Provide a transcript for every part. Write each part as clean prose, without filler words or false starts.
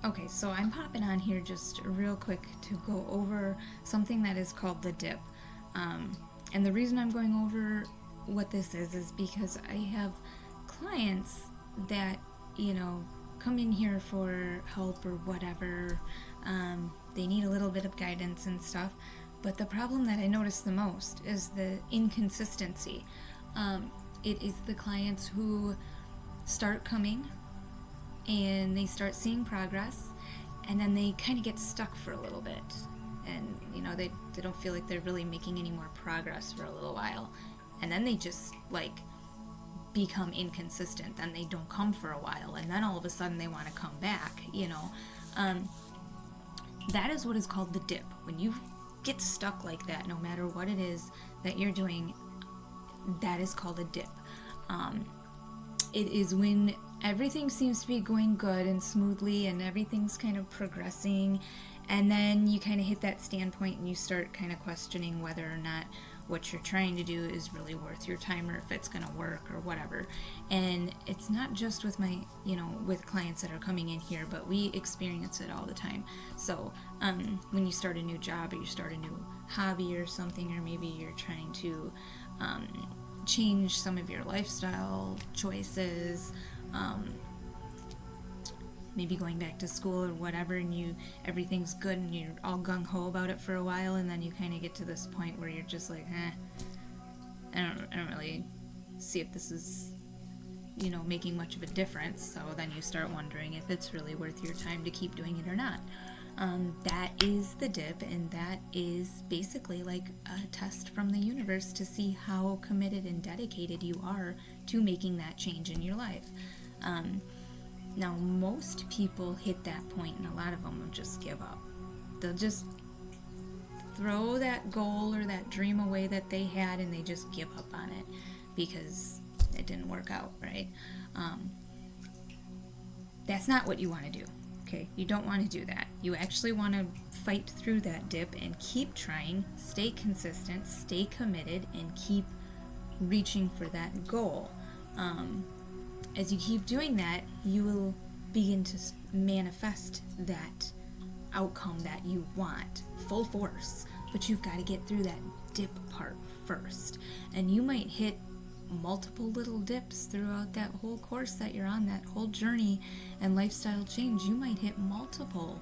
Okay, so I'm popping on here just real quick to go over something that is called the dip. And the reason I'm going over what this is because I have clients that, come in here for help or whatever. They need a little bit of guidance and stuff. But the problem that I notice the most is the inconsistency. It is the clients who start coming and they start seeing progress, and then they kind of get stuck for a little bit, and they don't feel like they're really making any more progress for a little while, and then they just become inconsistent. Then they don't come for a while, and then all of a sudden they want to come back. That is what is called the dip. When you get stuck like that, no matter what it is that you're doing, that is called a dip. It is when everything seems to be going good and smoothly and everything's kind of progressing, and then you kind of hit that standpoint and you start kind of questioning whether or not what you're trying to do is really worth your time, or if it's going to work or whatever. And it's not just with my, with clients that are coming in here, but we experience it all the time. So when you start a new job, or you start a new hobby or something, or maybe you're trying to change some of your lifestyle choices, maybe going back to school or whatever, and everything's good and you're all gung-ho about it for a while, and then you kind of get to this point where you're just like, I don't really see if this is making much of a difference. So then you start wondering if it's really worth your time to keep doing it or not. That is the dip, and that is basically like a test from the universe to see how committed and dedicated you are to making that change in your life. Now, most people hit that point, and a lot of them will just give up. They'll just throw that goal or that dream away that they had, and they just give up on it because it didn't work out, right? That's not what you want to do. Okay, you don't want to do that. You actually want to fight through that dip and keep trying, stay consistent, stay committed, and keep reaching for that goal. As you keep doing that, you will begin to manifest that outcome that you want full force. But you've got to get through that dip part first. And you might hit multiple little dips throughout that whole course that you're on, that whole journey and lifestyle change. You might hit multiple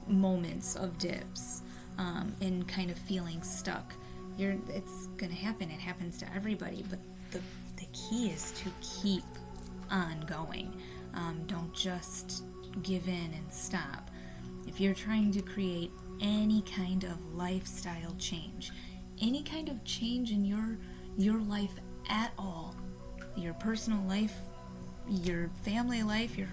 moments of dips and kind of feeling stuck. It's going to happen. It happens to everybody. But the key is to keep on going. Don't just give in and stop. If you're trying to create any kind of lifestyle change, any kind of change in your life at all, your personal life, your family life, your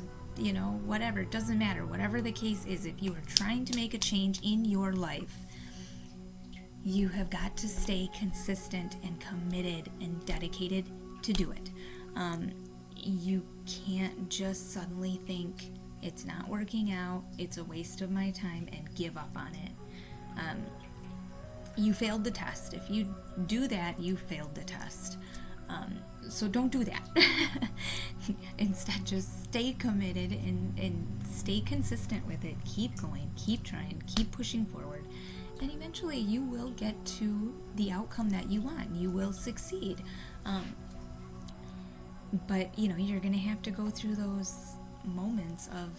whatever, it doesn't matter. Whatever the case is, if you are trying to make a change in your life, you have got to stay consistent and committed and dedicated to do it. You can't just suddenly think it's not working out, it's a waste of my time, and give up on it. You failed the test. If you do that, you failed the test. So don't do that. Instead, just stay committed and stay consistent with it. Keep going, keep trying, keep pushing forward. And eventually you will get to the outcome that you want. You will succeed. But, you're going to have to go through those moments of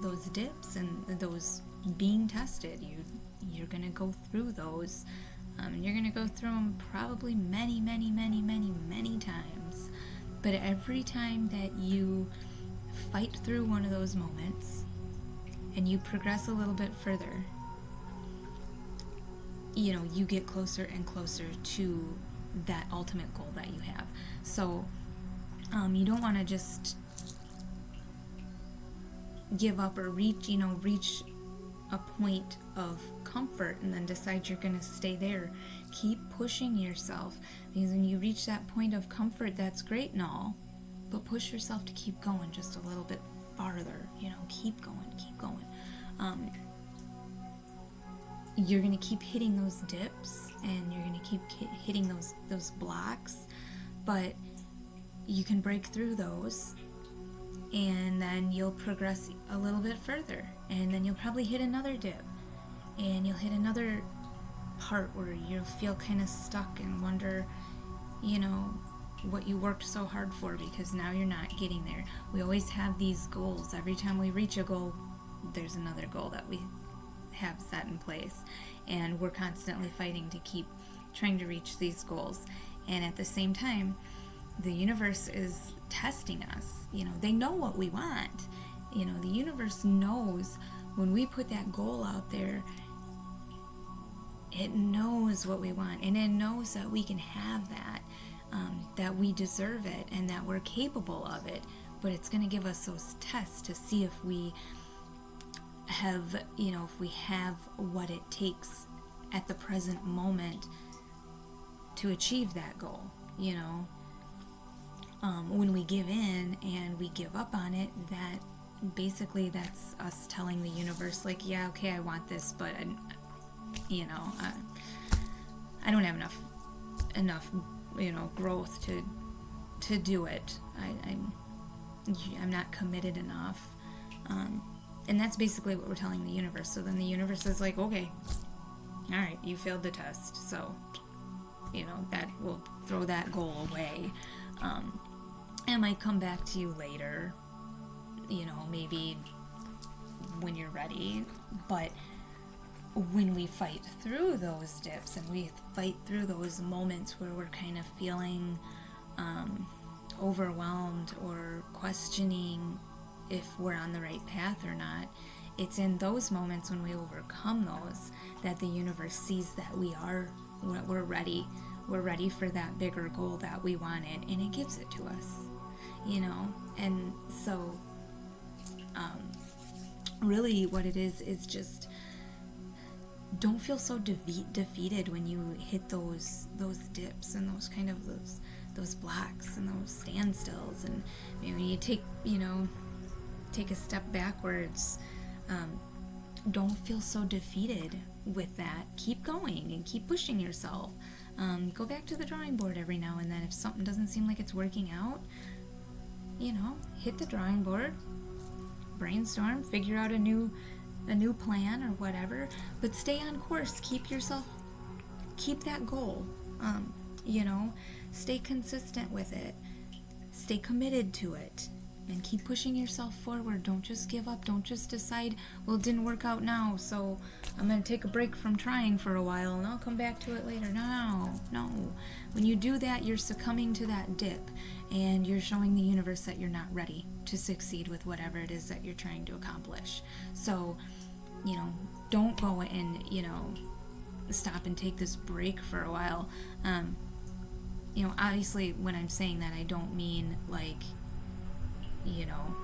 those dips and those being tested. You're going to go through those. You're going to go through them probably many, many, many, many, many times. But every time that you fight through one of those moments and you progress a little bit further, you get closer and closer to that ultimate goal that you have. So you don't want to just give up or reach a point of comfort and then decide you're going to stay there. Keep pushing yourself, because when you reach that point of comfort, that's great and all, but push yourself to keep going just a little bit farther. Keep going. You're going to keep hitting those dips and you're going to keep hitting those blocks, but you can break through those and then you'll progress a little bit further, and then you'll probably hit another dip, and you'll hit another part where you'll feel kind of stuck and wonder, you know, what you worked so hard for, because now you're not getting there. We always have these goals. Every time we reach a goal, there's another goal that we have set in place, and we're constantly fighting to keep trying to reach these goals. And at the same time, the universe is testing us. You know, they know what we want. You know, the universe knows when we put that goal out there, it knows what we want, and it knows that we can have that, that we deserve it, and that we're capable of it. But it's going to give us those tests to see if we have, you know, if we have what it takes at the present moment to achieve that goal. You know, when we give in and we give up on it, that basically that's us telling the universe, like, yeah, okay, I want this, but you know, I don't have enough, you know, growth to do it. I'm not committed enough, and that's basically what we're telling the universe. So then the universe is like, okay, all right, you failed the test, so, you know, that will throw that goal away. It might come back to you later, you know, maybe when you're ready. But when we fight through those dips and we fight through those moments where we're kind of feeling overwhelmed or questioning if we're on the right path or not, it's in those moments when we overcome those that the universe sees that we're ready. We're ready for that bigger goal that we wanted, and it gives it to us, you know. And so really what it is just, don't feel so defeated when you hit those dips and those kind of those blocks and those standstills, and you know, you take a step backwards. Don't feel so defeated with that. Keep going and keep pushing yourself. Go back to the drawing board every now and then. If something doesn't seem like it's working out, you know, hit the drawing board, brainstorm, figure out a new plan or whatever, but stay on course. Keep that goal. You know, stay consistent with it. Stay committed to it. And keep pushing yourself forward. Don't just give up. Don't just decide, well, it didn't work out now, so I'm going to take a break from trying for a while and I'll come back to it later. No. When you do that, you're succumbing to that dip, and you're showing the universe that you're not ready to succeed with whatever it is that you're trying to accomplish. So, you know, don't go and, you know, stop and take this break for a while. You know, obviously when I'm saying that, I don't mean like, you know,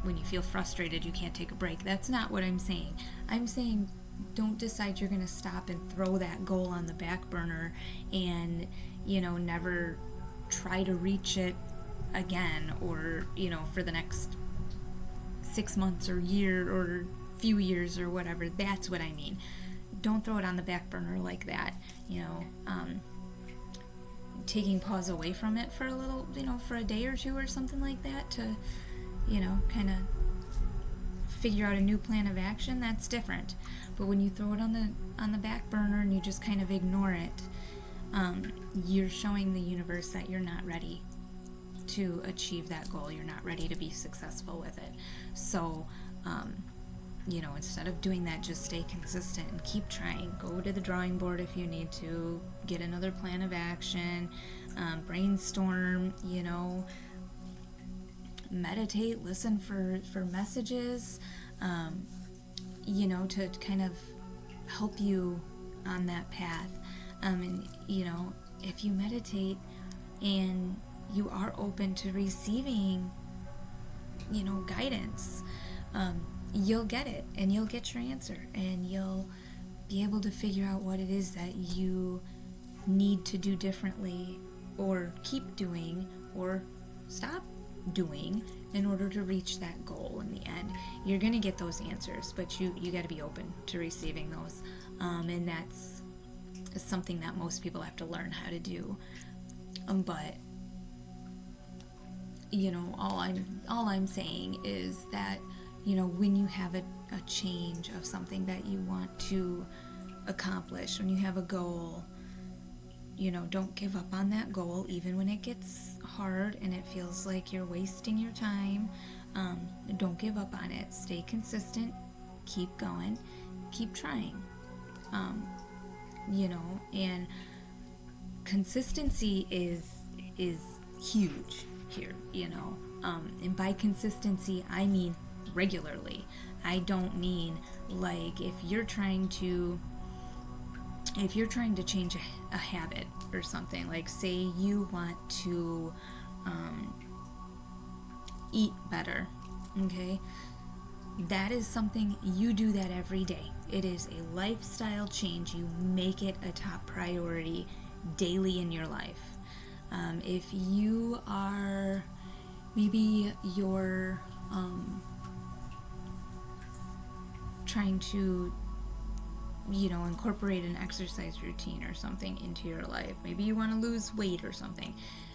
when you feel frustrated you can't take a break. That's not what I'm saying. I'm saying don't decide you're going to stop and throw that goal on the back burner and, you know, never try to reach it again, or, you know, for the next 6 months or year or few years or whatever. That's what I mean. Don't throw it on the back burner like that. You know, taking pause away from it for a little, you know, for a day or two or something like that, to, you know, kind of figure out a new plan of action, that's different. But when you throw it on the back burner and you just kind of ignore it, you're showing the universe that you're not ready to achieve that goal. You're not ready to be successful with it. So, you know, instead of doing that, just stay consistent and keep trying. Go to the drawing board if you need to. Get another plan of action. Brainstorm, you know. Meditate, listen for messages, you know, to kind of help you on that path. And, you know, if you meditate and you are open to receiving, you know, guidance, you'll get it, and you'll get your answer, and you'll be able to figure out what it is that you need to do differently, or keep doing, or stop doing in order to reach that goal in the end. You're going to get those answers, but you got to be open to receiving those. And that's something that most people have to learn how to do. But all I'm saying is that, when you have a change of something that you want to accomplish, when you have a goal, don't give up on that goal, even when it gets hard and it feels like you're wasting your time. Don't give up on it. Stay consistent. Keep going. Keep trying. And consistency is huge here, and by consistency I mean regularly. I don't mean like if you're trying to change a habit or something, like say you want to eat better, okay? That is something you do that every day. It is a lifestyle change. You make it a top priority daily in your life. If you are, maybe you're trying to, incorporate an exercise routine or something into your life. Maybe you want to lose weight or something.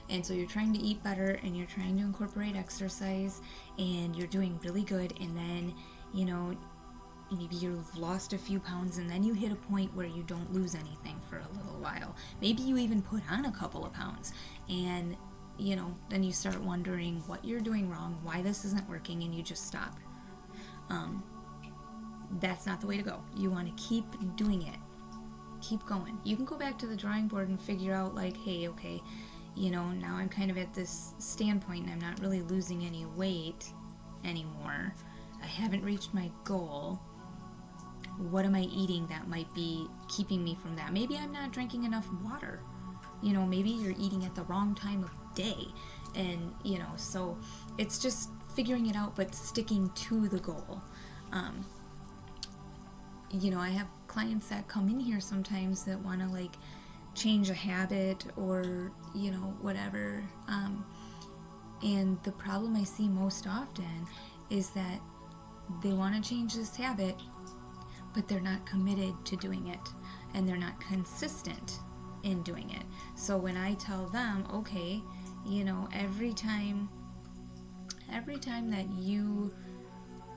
And so you're trying to eat better and you're trying to incorporate exercise and you're doing really good, and then, maybe you've lost a few pounds and then you hit a point where you don't lose anything for a little while. Maybe you even put on a couple of pounds, and, then you start wondering what you're doing wrong, why this isn't working, and you just stop. That's not the way to go. You want to keep doing it. Keep going. You can go back to the drawing board and figure out, like, hey, okay, now I'm kind of at this standpoint and I'm not really losing any weight anymore. I haven't reached my goal. What am I eating that might be keeping me from that? Maybe I'm not drinking enough water. Maybe you're eating at the wrong time of day. And, so it's just figuring it out, but sticking to the goal. I have clients that come in here sometimes that want to, like, change a habit or, whatever. And the problem I see most often is that they want to change this habit, but they're not committed to doing it, and they're not consistent in doing it. So when I tell them, okay, every time that you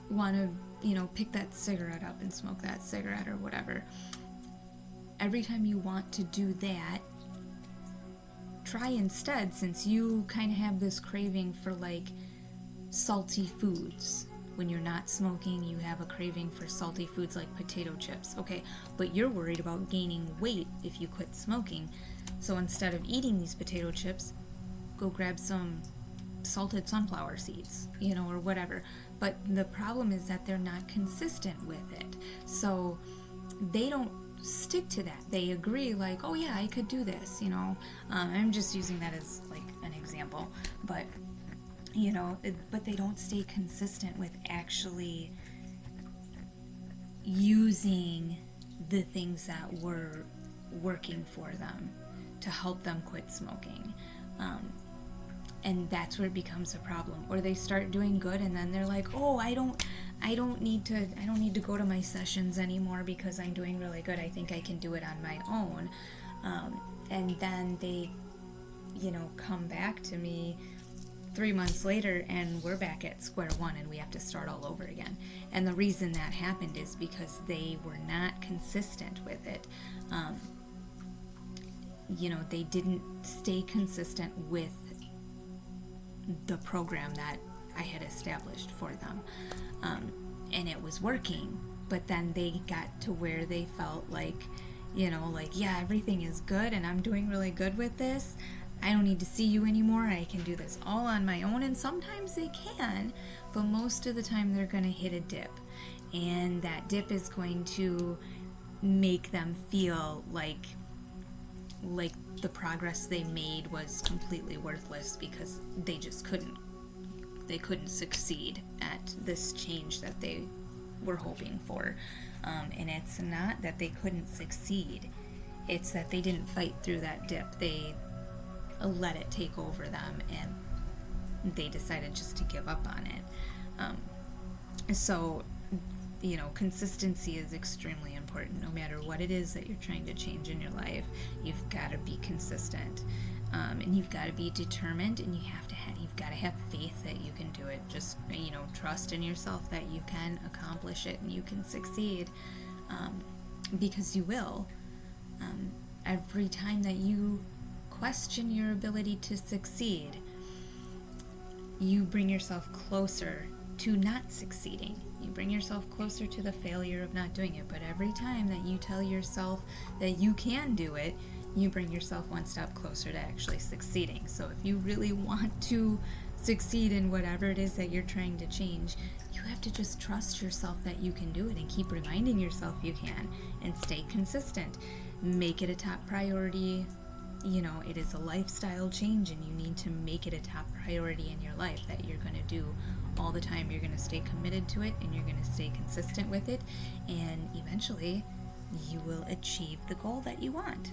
want to, pick that cigarette up and smoke that cigarette or whatever, every time you want to do that, try instead, since you kind of have this craving for, like, salty foods. When you're not smoking, you have a craving for salty foods like potato chips. Okay, but you're worried about gaining weight if you quit smoking. So instead of eating these potato chips, go grab some salted sunflower seeds, or whatever. But the problem is that they're not consistent with it. So they don't stick to that. They agree, like, oh yeah, I could do this, I'm just using that as, like, an example. But, but they don't stay consistent with actually using the things that were working for them to help them quit smoking. And that's where it becomes a problem. Or they start doing good and then they're like, oh, I don't need to go to my sessions anymore because I'm doing really good. I think I can do it on my own. And then they, come back to me 3 months later and we're back at square one and we have to start all over again. And the reason that happened is because they were not consistent with it. They didn't stay consistent with the program that I had established for them. And it was working, but then they got to where they felt like, yeah, everything is good and I'm doing really good with this. I don't need to see you anymore. I can do this all on my own. And sometimes they can, but most of the time they're going to hit a dip. And that dip is going to make them feel like the progress they made was completely worthless because they just couldn't succeed at this change that they were hoping for. And it's not that they couldn't succeed, it's that they didn't fight through that dip. They let it take over them and they decided just to give up on it. So consistency is extremely important. No matter what it is that you're trying to change in your life, you've got to be consistent. And you've got to be determined, and you've got to have faith that you can do it. Just, trust in yourself that you can accomplish it and you can succeed, because you will. Every time that you question your ability to succeed, you bring yourself closer to not succeeding. You bring yourself closer to the failure of not doing it. But every time that you tell yourself that you can do it, you bring yourself one step closer to actually succeeding. So if you really want to succeed in whatever it is that you're trying to change, you have to just trust yourself that you can do it and keep reminding yourself you can, and stay consistent. Make it a top priority. It is a lifestyle change, and you need to make it a top priority in your life that you're going to do all the time. You're going to stay committed to it, and you're going to stay consistent with it, and eventually you will achieve the goal that you want.